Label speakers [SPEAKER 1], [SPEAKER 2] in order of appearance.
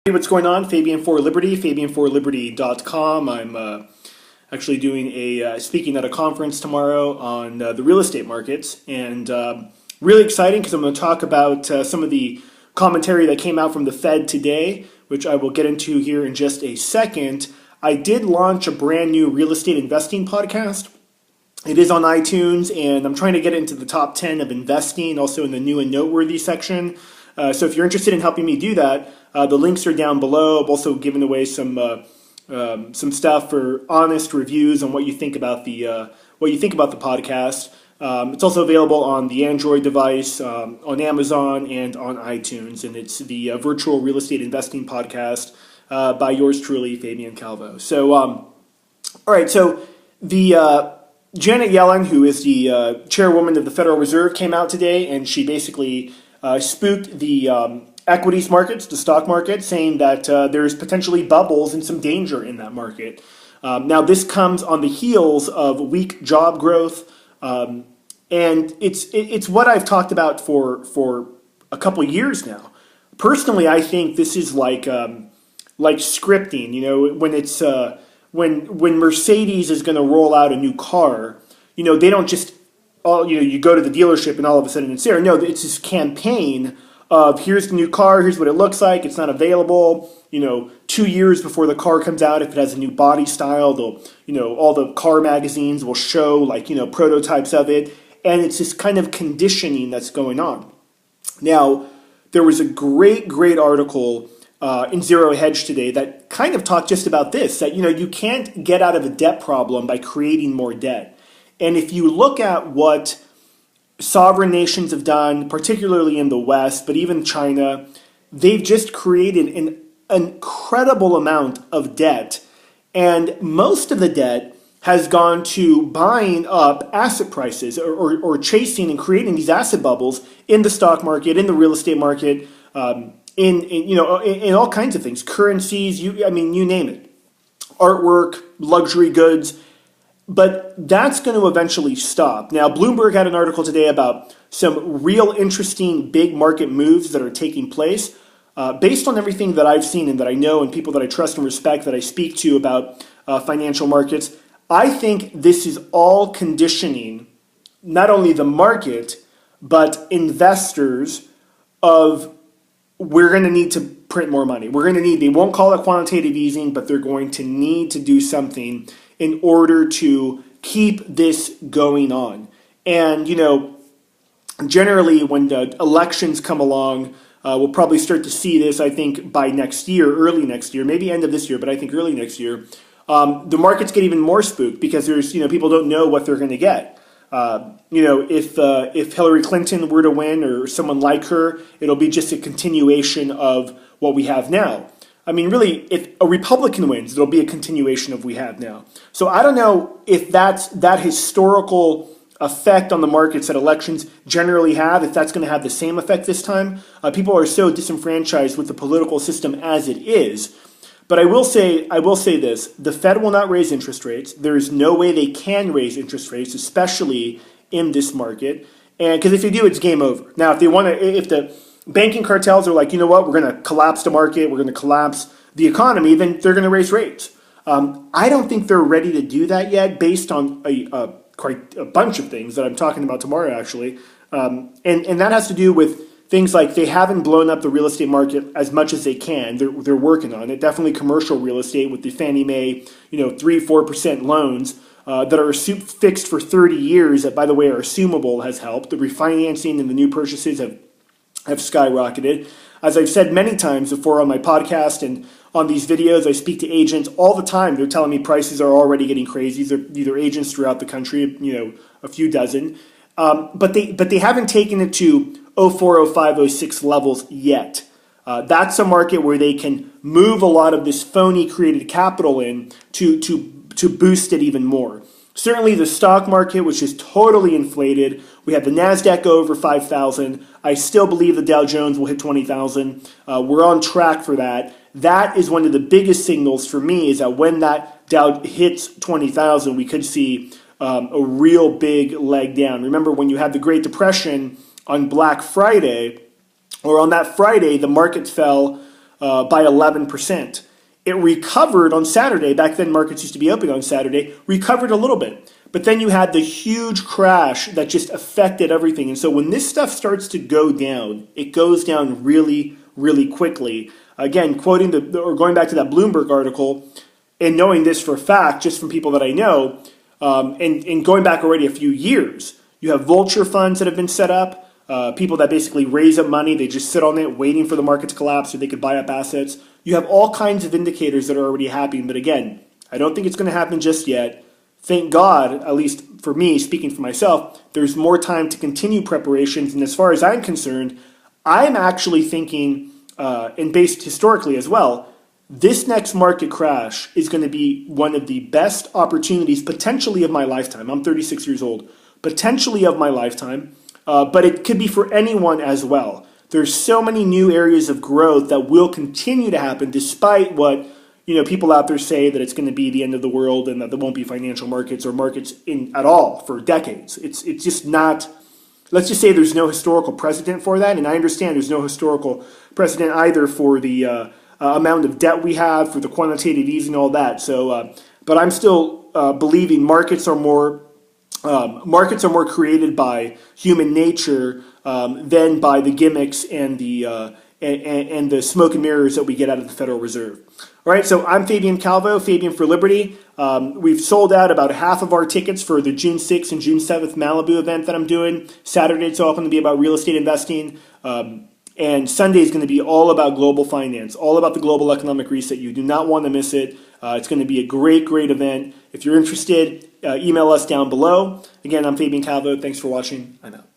[SPEAKER 1] Hey, what's going on? Fabian for Liberty, fabianforliberty.com. I'm actually doing speaking at a conference tomorrow on the real estate markets, and really exciting because I'm going to talk about some of the commentary that came out from the Fed today, which I will get into here in just a second. I did launch a brand new real estate investing podcast. It is on iTunes, and I'm trying to get it into the top 10 of investing, also in the new and noteworthy section. So if you're interested in helping me do that, the links are down below. I've also given away some stuff for honest reviews on what you think about the podcast. It's also available on the Android device, on Amazon, and on iTunes. And it's the Virtual Real Estate Investing Podcast by yours truly, Fabian Calvo. So, all right. So the Janet Yellen, who is the chairwoman of the Federal Reserve, came out today, and she basically spooked the equities markets, the stock market, saying that there's potentially bubbles and some danger in that market. Now, this comes on the heels of weak job growth, and it's what I've talked about for a couple years now. Personally, I think this is like scripting. You know, when it's when Mercedes is going to roll out a new car, you know, they don't just you go to the dealership and all of a sudden it's there. No, it's this campaign of here's the new car, here's what it looks like, it's not available. 2 years before the car comes out, if it has a new body style, they'll, all the car magazines will show prototypes of it. And it's this kind of conditioning that's going on. Now, there was a great article in Zero Hedge today that kind of talked just about this, that, you can't get out of a debt problem by creating more debt. And if you look at what sovereign nations have done, particularly in the West, but even China, they've just created an incredible amount of debt. And most of the debt has gone to buying up asset prices or chasing and creating these asset bubbles in the stock market, in the real estate market, in all kinds of things, currencies, you name it, artwork, luxury goods. But that's going to eventually stop. Now, Bloomberg had an article today about some real interesting big market moves that are taking place. Based on everything that I've seen and that I know and people that I trust and respect that I speak to about financial markets, I think this is all conditioning not only the market, but investors of we're going to need to print more money. They won't call it quantitative easing, but they're going to need to do something in order to keep this going on. And, generally when the elections come along, we'll probably start to see this, I think, by next year, early next year, maybe end of this year, but I think early next year. The markets get even more spooked because there's, people don't know what they're going to get. If Hillary Clinton were to win or someone like her, it'll be just a continuation of what we have now. Really, if a Republican wins, it'll be a continuation of what we have now. So I don't know if that's that historical effect on the markets that elections generally have, if that's going to have the same effect this time. People are so disenfranchised with the political system as it is. But I will say this, the Fed will not raise interest rates. There is no way they can raise interest rates, especially in this market. And because if they do, it's game over. Now, if the banking cartels are like, you know what, we're going to collapse the market, we're going to collapse the economy, then they're going to raise rates. I don't think they're ready to do that yet based on quite a bunch of things that I'm talking about tomorrow, actually. And that has to do with things like they haven't blown up the real estate market as much as they can. They're working on it. Definitely commercial real estate with the Fannie Mae, 3-4% loans that are fixed for 30 years that, by the way, are assumable has helped. The refinancing and the new purchases have skyrocketed. As I've said many times before on my podcast and on these videos, I speak to agents all the time. They're telling me prices are already getting crazy. These are agents throughout the country, a few dozen. But they haven't taken it to 04, 05, 06 levels yet. That's a market where they can move a lot of this phony created capital in to boost it even more. Certainly the stock market, which is totally inflated. We have the NASDAQ go over 5,000. I still believe the Dow Jones will hit 20,000. We're on track for that. That is one of the biggest signals for me, is that when that Dow hits 20,000, we could see a real big leg down. Remember when you had the Great Depression on Black Friday, or on that Friday, the market fell by 11%. It recovered on Saturday. Back then, markets used to be open on Saturday, recovered a little bit. But then you had the huge crash that just affected everything. And so when this stuff starts to go down, it goes down really, really quickly. Again, quoting or going back to that Bloomberg article, and knowing this for a fact, just from people that I know, and going back already a few years, you have vulture funds that have been set up, people that basically raise up money, they just sit on it waiting for the market to collapse so they could buy up assets. You have all kinds of indicators that are already happening, but again, I don't think it's going to happen just yet. Thank God, at least for me, speaking for myself, there's more time to continue preparations, and as far as I'm concerned, I'm actually thinking, and based historically as well, this next market crash is going to be one of the best opportunities potentially of my lifetime. I'm 36 years old, potentially of my lifetime, but it could be for anyone as well. There's so many new areas of growth that will continue to happen despite what people out there say that it's going to be the end of the world and that there won't be financial markets or markets at all for decades. It's just not. Let's just say there's no historical precedent for that, and I understand there's no historical precedent either for the amount of debt we have, for the quantitative easing and all that. So, but I'm still believing markets are more created by human nature than by the gimmicks and the smoke and mirrors that we get out of the Federal Reserve. All right, so I'm Fabian Calvo, Fabian for Liberty. We've sold out about half of our tickets for the June 6th and June 7th Malibu event that I'm doing. Saturday, it's all going to be about real estate investing. And Sunday is going to be all about global finance, all about the global economic reset. You do not want to miss it. It's going to be a great, great event. If you're interested, email us down below. Again, I'm Fabian Calvo. Thanks for watching. I'm out.